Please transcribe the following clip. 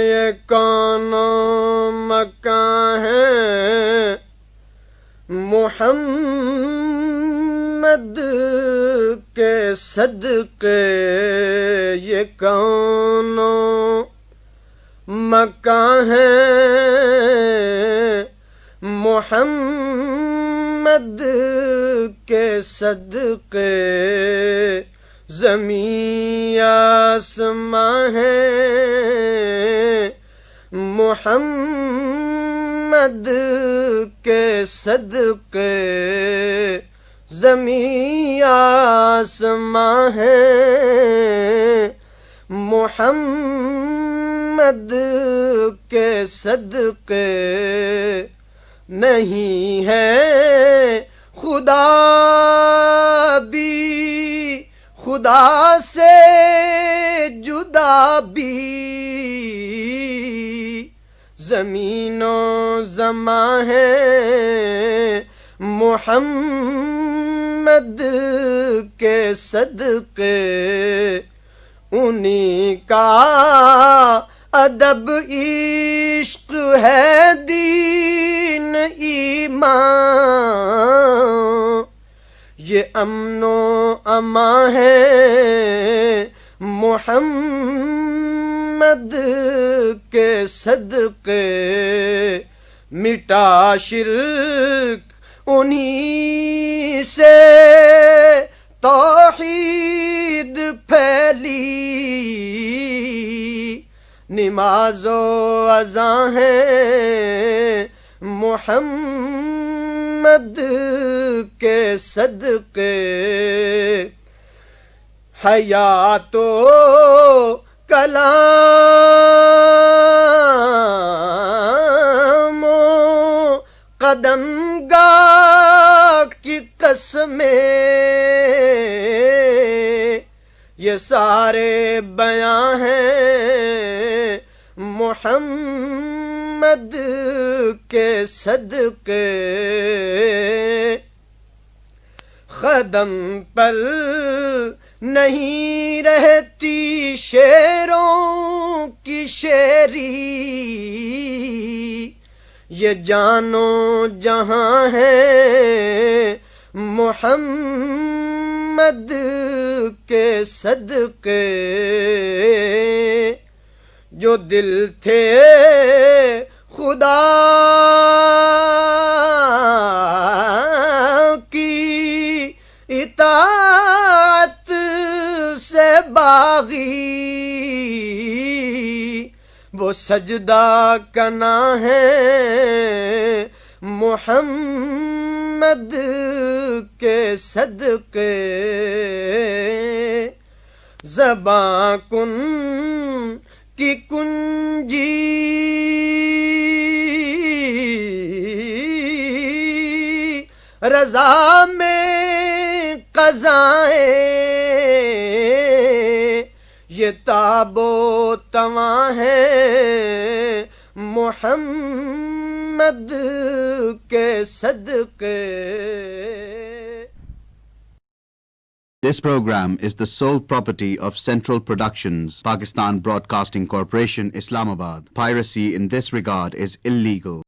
یہ کون مکان ہے محمد کے صدقے، یہ کون مکان ہے محمد کے صدقے، زمین آسماں ہے محمد کے صدقے، زمین آسماں ہے محمد کے صدقے، نہیں ہے خدا بھی خدا سے جدا بھی، زمین و زماں ہے محمد کے صدقے، انہی کا ادب عشق ہے دین ایمان، یہ امن و امان ہے محمد کے صدقے، مٹا شرک انہی سے توحید پھیلی، نماز و اذاں ہے محمد کے صدقے، حیات و کلام و قدم گاہ کی قسمیں، یہ سارے بیان ہیں محمد کے صدقے، قدم پر نہیں رہتی شیروں کی شیری، یہ جانو جہاں ہے محمد کے صدقے، جو دل تھے خدا کی اطاعت سے باغی، وہ سجدہ کنا ہے محمد کے صدقے، زباں کن کی کنجی رضا میں قضائیں، یہ تاب و تواں ہے محمد کے صدقے۔ This program is the sole property of Central Productions, Pakistan Broadcasting Corporation, Islamabad. Piracy in this regard is illegal.